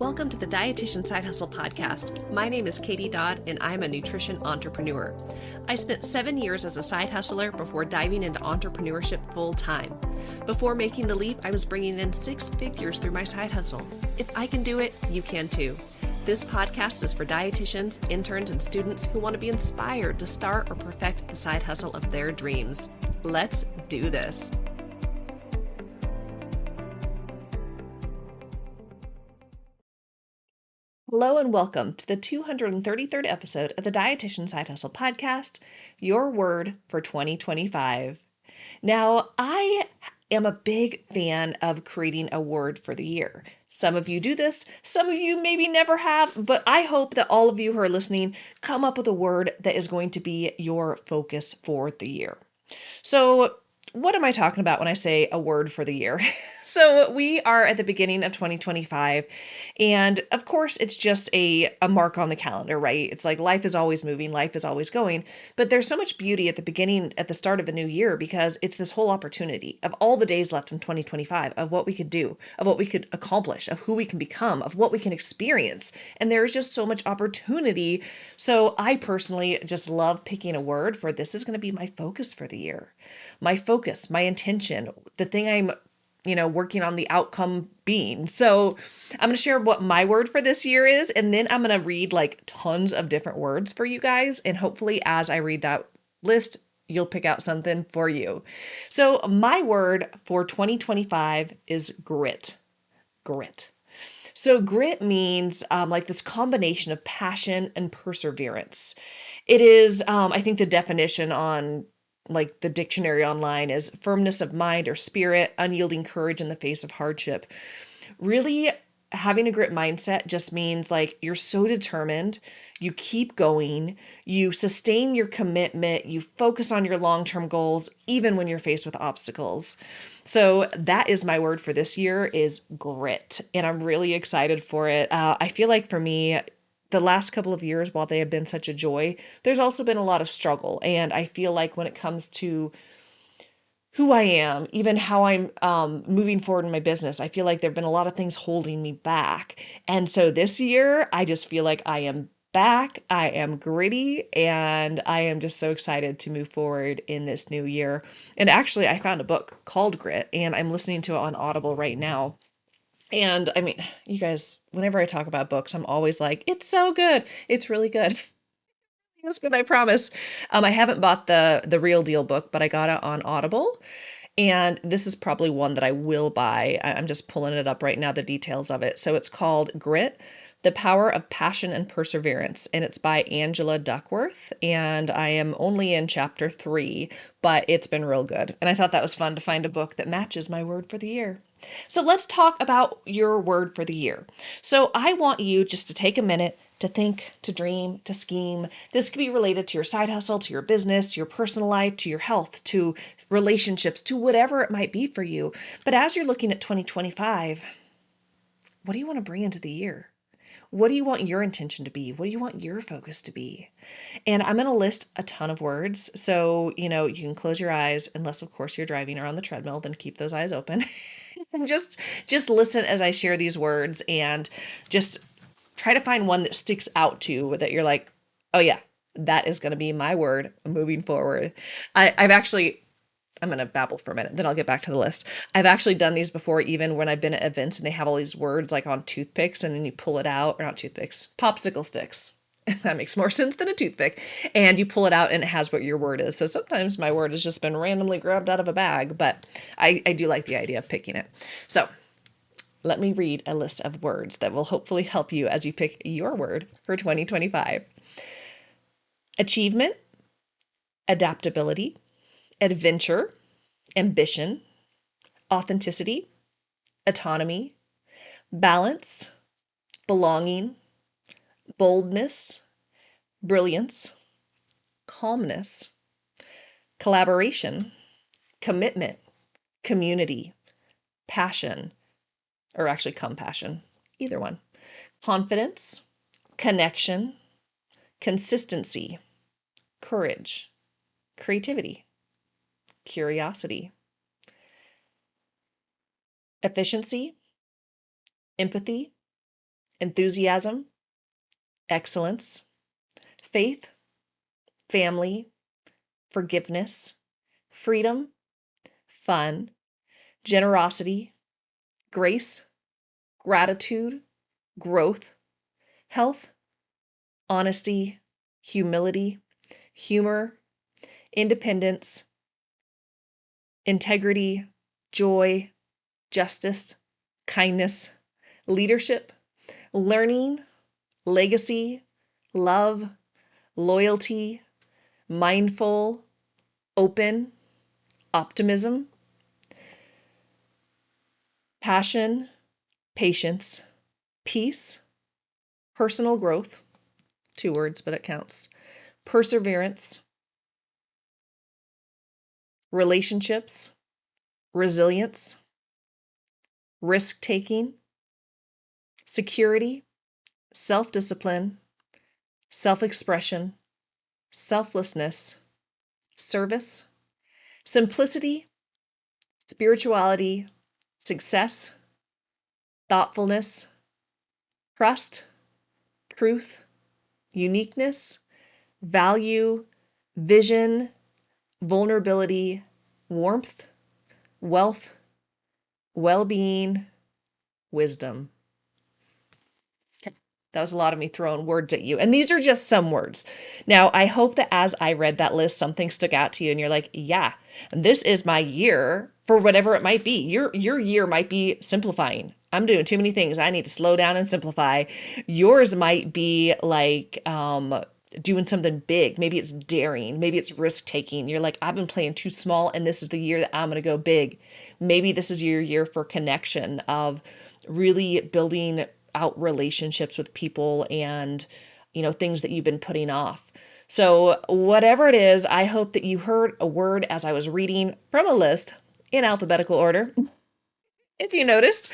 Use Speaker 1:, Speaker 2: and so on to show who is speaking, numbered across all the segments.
Speaker 1: Welcome to the Dietitian Side Hustle podcast. My name is Katie Dodd, and I'm a nutrition entrepreneur. I spent 7 years as a side hustler before diving into entrepreneurship full time. Before making the leap, I was bringing in 6 figures through my side hustle. If I can do it, you can too. This podcast is for dietitians, interns, and students who want to be inspired to start or perfect the side hustle of their dreams. Let's do this. Hello and welcome to the 233rd episode of the Dietitian Side Hustle podcast, your word for 2025. Now, I am a big fan of creating a word for the year. Some of you do this, some of you maybe never have, but I hope that all of you who are listening come up with a word that is going to be your focus for the year. So, what am I talking about when I say a word for the year? So we are at the beginning of 2025, and of course it's just a mark on the calendar, right? It's like life is always moving, life is always going, but there's so much beauty at the start of a new year, because it's this whole opportunity of all the days left in 2025, of what we could do, of what we could accomplish, of who we can become, of what we can experience. And there's just so much opportunity. So I personally just love picking a word for this is going to be my focus for the year. My focus, my intention, the thing I'm working on the outcome being. So I'm going to share what my word for this year is, and then I'm going to read like tons of different words for you guys. And hopefully as I read that list, you'll pick out something for you. So my word for 2025 is grit. Grit. So grit means like this combination of passion and perseverance. It is, I think the definition on like the dictionary online is firmness of mind or spirit, unyielding courage in the face of hardship. Really, having a grit mindset just means like you're so determined, you keep going, you sustain your commitment, you focus on your long-term goals, even when you're faced with obstacles. So that is my word for this year is grit. And I'm really excited for it. I feel like for me, the last couple of years, while they have been such a joy, there's also been a lot of struggle. And I feel like when it comes to who I am, even how I'm moving forward in my business, I feel like there have been a lot of things holding me back. And so this year, I just feel like I am back, I am gritty, and I am just so excited to move forward in this new year. And actually, I found a book called Grit, and I'm listening to it on Audible right now. And I mean, you guys, whenever I talk about books, I'm always like, it's so good. It's really good. It's good, I promise. I haven't bought the real deal book, but I got it on Audible. And this is probably one that I will buy. I'm just pulling it up right now, the details of it. So it's called Grit, The Power of Passion and Perseverance. And it's by Angela Duckworth. And I am only in chapter 3, but it's been real good. And I thought that was fun to find a book that matches my word for the year. So let's talk about your word for the year. So I want you just to take a minute to think, to dream, to scheme. This could be related to your side hustle, to your business, to your personal life, to your health, to relationships, to whatever it might be for you. But as you're looking at 2025, what do you want to bring into the year? What do you want your intention to be? What do you want your focus to be? And I'm going to list a ton of words. So, you can close your eyes, unless of course you're driving or on the treadmill, then keep those eyes open. And just listen as I share these words, and just try to find one that sticks out to you, that you're like, oh yeah, that is going to be my word moving forward. I'm going to babble for a minute, then I'll get back to the list. I've actually done these before, even when I've been at events and they have all these words like on toothpicks, and then you pull it out, or not toothpicks, popsicle sticks. That makes more sense than a toothpick. And you pull it out and it has what your word is. So sometimes my word has just been randomly grabbed out of a bag, but I do like the idea of picking it. So let me read a list of words that will hopefully help you as you pick your word for 2025. Achievement, adaptability, adventure, ambition, authenticity, autonomy, balance, belonging, boldness, brilliance, calmness, collaboration, commitment, community, passion, or actually compassion, either one, confidence, connection, consistency, courage, creativity, curiosity, efficiency, empathy, enthusiasm, excellence, faith, family, forgiveness, freedom, fun, generosity, grace, gratitude, growth, health, honesty, humility, humor, independence, integrity, joy, justice, kindness, leadership, learning, legacy, love, loyalty, mindful, open, optimism, passion, patience, peace, personal growth, 2 words, but it counts, perseverance, relationships, resilience, risk taking, security, self discipline, self expression, selflessness, service, simplicity, spirituality, success, thoughtfulness, trust, truth, uniqueness, value, vision, vulnerability, warmth, wealth, well being, wisdom. That was a lot of me throwing words at you. And these are just some words. Now, I hope that as I read that list, something stuck out to you and you're like, yeah, this is my year for whatever it might be. Your year might be simplifying. I'm doing too many things. I need to slow down and simplify. Yours might be like doing something big. Maybe it's daring. Maybe it's risk taking. You're like, I've been playing too small and this is the year that I'm going to go big. Maybe this is your year for connection, of really building out relationships with people and, things that you've been putting off. So whatever it is, I hope that you heard a word as I was reading from a list in alphabetical order, if you noticed,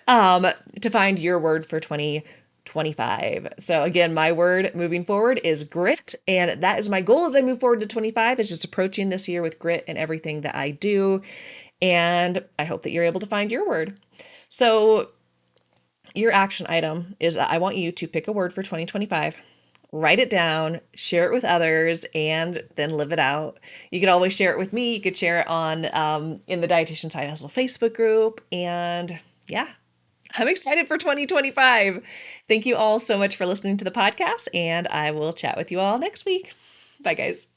Speaker 1: to find your word for 2025. So again, my word moving forward is grit. And that is my goal as I move forward to 25, is just approaching this year with grit in everything that I do. And I hope that you're able to find your word. So your action item is, I want you to pick a word for 2025, write it down, share it with others, and then live it out. You could always share it with me. You could share it on in the Dietitian Side Hustle Facebook group. And yeah, I'm excited for 2025. Thank you all so much for listening to the podcast, and I will chat with you all next week. Bye, guys.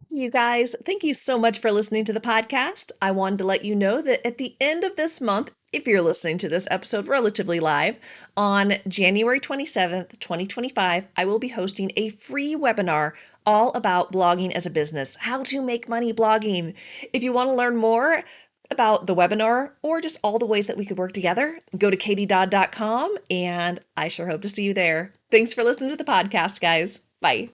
Speaker 1: You guys, thank you so much for listening to the podcast. I wanted to let you know that at the end of this month, if you're listening to this episode relatively live, on January 27th, 2025, I will be hosting a free webinar all about blogging as a business, how to make money blogging. If you want to learn more about the webinar or just all the ways that we could work together, go to katiedodd.com, and I sure hope to see you there. Thanks for listening to the podcast, guys. Bye.